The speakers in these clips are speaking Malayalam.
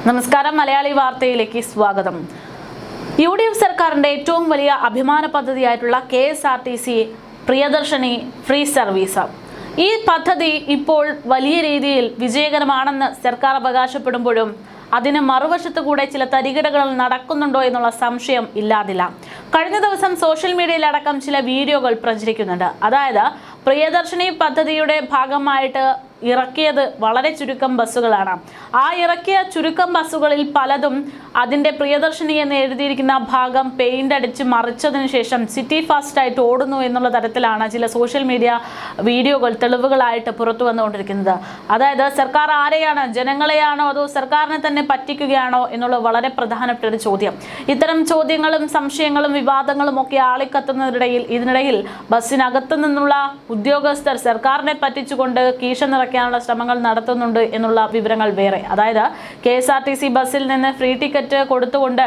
നമസ്കാരം. മലയാളി വാർത്തയിലേക്ക് സ്വാഗതം. യു.ഡി.എഫ് സർക്കാരിന്റെ ഏറ്റവും വലിയ അഭിമാന പദ്ധതിയായിട്ടുള്ള KSRTC പ്രിയദർശിനി ഫ്രീ സർവീസ്. ഈ പദ്ധതി ഇപ്പോൾ വലിയ രീതിയിൽ വിജയകരമാണെന്ന് സർക്കാർ അവകാശപ്പെടുമ്പോഴും അതിന് മറുവശത്തു കൂടെ ചില തരികിടകൾ നടക്കുന്നുണ്ടോ എന്നുള്ള സംശയം ഇല്ലാതില്ല. കഴിഞ്ഞ ദിവസം സോഷ്യൽ മീഡിയയിലടക്കം ചില വീഡിയോകൾ പ്രചരിക്കുന്നുണ്ട്. അതായത് പ്രിയദർശിനി പദ്ധതിയുടെ ഭാഗമായിട്ട് ഇറക്കിയത് വളരെ ചുരുക്കം ബസ്സുകളാണ്. ആ ഇറക്കിയ ചുരുക്കം ബസ്സുകളിൽ പലതും അതിൻ്റെ പ്രിയദർശിനി എന്ന് എഴുതിയിരിക്കുന്ന ഭാഗം പെയിന്റ് അടിച്ച് മറിച്ചതിന് ശേഷം സിറ്റി ഫാസ്റ്റ് ആയിട്ട് ഓടുന്നു എന്നുള്ള തരത്തിലാണ് ചില സോഷ്യൽ മീഡിയ വീഡിയോകൾ തെളിവുകളായിട്ട് പുറത്തു വന്നുകൊണ്ടിരിക്കുന്നത്. അതായത് സർക്കാർ ആരെയാണ്, ജനങ്ങളെയാണോ അതോ സർക്കാരിനെ തന്നെ പറ്റിക്കുകയാണോ എന്നുള്ള വളരെ പ്രധാനപ്പെട്ട ഒരു ചോദ്യം. ഇത്തരം ചോദ്യങ്ങളും സംശയങ്ങളും വിവാദങ്ങളും ഒക്കെ ഇതിനിടയിൽ ബസ്സിനകത്തു നിന്നുള്ള ഉദ്യോഗസ്ഥർ സർക്കാരിനെ പറ്റിച്ചുകൊണ്ട് കീശ നിറയ്ക്കാനുള്ള ശ്രമങ്ങൾ നടത്തുന്നുണ്ട് എന്നുള്ള വിവരങ്ങൾ വേറെ. അതായത് KSRTC ബസ്സിൽ നിന്ന് ഫ്രീ ടിക്കറ്റ് കൊടുത്തുകൊണ്ട്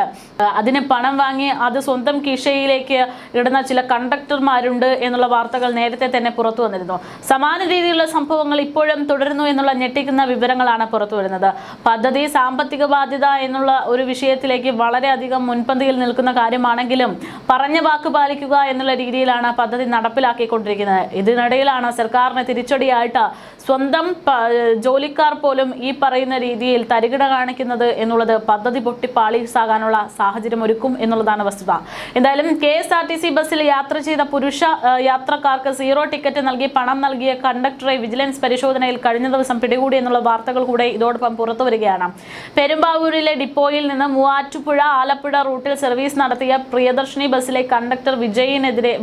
അതിന് പണം വാങ്ങി അത് സ്വന്തം കീശയിലേക്ക് ഇടുന്ന ചില കണ്ടക്ടർമാരുണ്ട് എന്നുള്ള വാർത്തകൾ നേരത്തെ തന്നെ പുറത്തു വന്നിരുന്നു. സമാന രീതിയിലുള്ള സംഭവങ്ങൾ ഇപ്പോഴും തുടരുന്നു എന്നുള്ള ഞെട്ടിക്കുന്ന വിവരങ്ങളാണ് പുറത്തു വരുന്നത്. പദ്ധതി സാമ്പത്തിക ബാധ്യത എന്നുള്ള ഒരു വിഷയത്തിലേക്ക് വളരെയധികം മുൻപന്തിയിൽ നിൽക്കുന്ന കാര്യമാണെങ്കിലും പറഞ്ഞ വാക്ക് പാലിക്കുക എന്നുള്ള രീതിയിലാണ് പദ്ധതി നടപ്പിലാക്കിക്കൊണ്ടിരിക്കുന്നത്. ഇതിനിടയിലാണ് സർക്കാരിന് തിരിച്ചടിയായിട്ട് സ്വന്തം ജോലിക്കാർ പോലും ഈ പറയുന്ന രീതിയിൽ തരികിട കാണിക്കുന്നത് എന്നുള്ളത് പദ്ധതി പൊട്ടി പാളീസാകാനുള്ള സാഹചര്യം ഒരുക്കും എന്നുള്ളതാണ് വസ്തുത. എന്തായാലും KSRTC ബസ്സിൽ യാത്ര ചെയ്ത പുരുഷ യാത്രക്കാർക്ക് സീറോ ടിക്കറ്റ് നൽകി പണം നൽകിയ കണ്ടക്ടറെ വിജിലൻസ് പരിശോധനയിൽ കഴിഞ്ഞ ദിവസം പിടികൂടി എന്നുള്ള വാർത്തകൾ കൂടെ ഇതോടൊപ്പം പുറത്തു വരികയാണ്. പെരുമ്പാവൂരിലെ ഡിപ്പോയിൽ നിന്ന് മൂവാറ്റുപുഴ ആലപ്പുഴ റൂട്ടിൽ സർവീസ് നടത്തിയ പ്രിയദർശിനി ബസ്സിലെ കണ്ടക്ടർ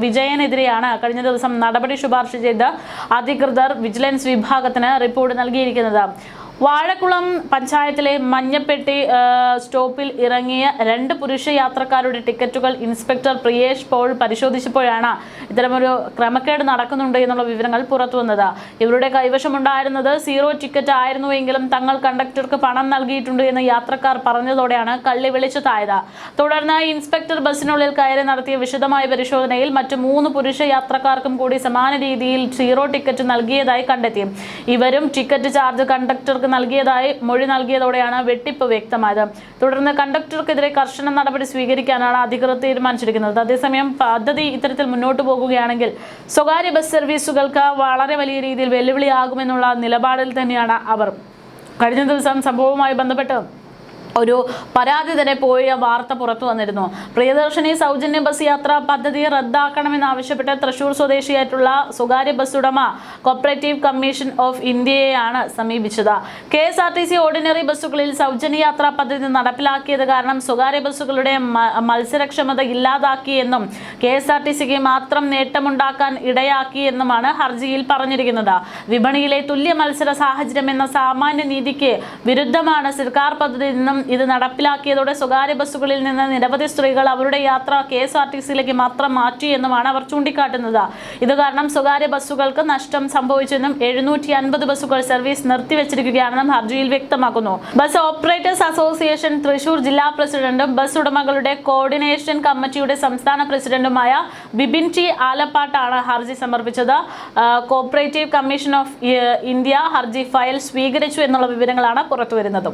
വിജയനെതിരെയാണ് കഴിഞ്ഞ ദിവസം നടപടി ശുപാർശ ചെയ്ത് അധികൃതർ വിജിലൻസ് വിഭാഗത്തിന് റിപ്പോർട്ട് നൽകിയിരിക്കുന്നത്. വാഴക്കുളം പഞ്ചായത്തിലെ മഞ്ഞപ്പെട്ടി സ്റ്റോപ്പിൽ ഇറങ്ങിയ 2 പുരുഷ യാത്രക്കാരുടെ ടിക്കറ്റുകൾ ഇൻസ്പെക്ടർ പ്രിയേഷ് പോൾ പരിശോധിച്ചപ്പോഴാണ് ഇത്തരമൊരു ക്രമക്കേട് നടക്കുന്നുണ്ട് എന്നുള്ള വിവരങ്ങൾ പുറത്തു വന്നത്. ഇവരുടെ കൈവശമുണ്ടായിരുന്നത് സീറോ ടിക്കറ്റ് ആയിരുന്നുവെങ്കിലും തങ്ങൾ കണ്ടക്ടർക്ക് പണം നൽകിയിട്ടുണ്ട് എന്ന് യാത്രക്കാർ പറഞ്ഞതോടെയാണ് കള്ളി വെളിച്ചത്തായത്. തുടർന്ന് ഇൻസ്പെക്ടർ ബസ്സിനുള്ളിൽ കയറി നടത്തിയ വിശദമായ പരിശോധനയിൽ മറ്റ് 3 പുരുഷ യാത്രക്കാർക്കും കൂടി സമാന രീതിയിൽ സീറോ ടിക്കറ്റ് നൽകിയതായി കണ്ടെത്തി. ഇവരും ടിക്കറ്റ് ചാർജ് കണ്ടക്ടർക്ക് നൽകിയതായി മൊഴി നൽകിയതോടെയാണ് വെട്ടിപ്പ് വ്യക്തമായത്. തുടർന്ന് കണ്ടക്ടർക്കെതിരെ കർശന നടപടി സ്വീകരിക്കാനാണ് അധികൃതർ തീരുമാനിച്ചിരിക്കുന്നത്. അതേസമയം പദ്ധതി ഇത്തരത്തിൽ മുന്നോട്ട് പോകുകയാണെങ്കിൽ സ്വകാര്യ ബസ് സർവീസുകൾക്ക് വളരെ വലിയ രീതിയിൽ വെല്ലുവിളിയാകുമെന്നുള്ള നിലപാടിൽ തന്നെയാണ് അവർ. കഴിഞ്ഞ ദിവസം സംഭവവുമായി ബന്ധപ്പെട്ട് ഒരു പരാതി തന്നെ പോയ വാർത്ത പുറത്തു വന്നിരുന്നു. പ്രിയദർശിനി സൗജന്യ ബസ് യാത്രാ പദ്ധതി റദ്ദാക്കണമെന്നാവശ്യപ്പെട്ട് തൃശൂർ സ്വദേശിയായിട്ടുള്ള സ്വകാര്യ ബസ് ഉടമ കോപ്പറേറ്റീവ് കമ്മീഷൻ ഓഫ് ഇന്ത്യയെയാണ് സമീപിച്ചത്. KSRTC ഓർഡിനറി ബസ്സുകളിൽ സൗജന്യ യാത്രാ പദ്ധതി നടപ്പിലാക്കിയത് കാരണം സ്വകാര്യ ബസ്സുകളുടെ മത്സരക്ഷമത ഇല്ലാതാക്കിയെന്നും KSRTCക്ക് മാത്രം നേട്ടമുണ്ടാക്കാൻ ഇടയാക്കിയെന്നുമാണ് ഹർജിയിൽ പറഞ്ഞിരിക്കുന്നത്. വിപണിയിലെ തുല്യ മത്സര സാഹചര്യം എന്ന സാമാന്യ നീതിക്ക് വിരുദ്ധമാണ് സർക്കാർ പദ്ധതി എന്നും ഇത് നടപ്പിലാക്കിയതോടെ സ്വകാര്യ ബസ്സുകളിൽ നിന്ന് നിരവധി സ്ത്രീകൾ അവരുടെ യാത്ര KSRTCയിലേക്ക് മാത്രം മാറ്റി എന്നുമാണ് അവർ ചൂണ്ടിക്കാട്ടുന്നത്. ഇത് കാരണം സ്വകാര്യ ബസ്സുകൾക്ക് നഷ്ടം സംഭവിച്ചെന്നും 750 ബസ്സുകൾ സർവീസ് നിർത്തിവെച്ചിരിക്കുകയാണെന്നും ഹർജിയിൽ വ്യക്തമാക്കുന്നു. ബസ് ഓപ്പറേറ്റേഴ്സ് അസോസിയേഷൻ തൃശൂർ ജില്ലാ പ്രസിഡന്റും ബസ് ഉടമകളുടെ കോർഡിനേഷൻ കമ്മിറ്റിയുടെ സംസ്ഥാന പ്രസിഡന്റുമായ ബിബിൻ ടി ആലപ്പാട്ടാണ് ഹർജി സമർപ്പിച്ചത്. കോപ്പറേറ്റീവ് കമ്മീഷൻ ഓഫ് ഇന്ത്യ ഹർജി ഫയൽ സ്വീകരിച്ചു എന്നുള്ള വിവരങ്ങളാണ് പുറത്തുവരുന്നത്.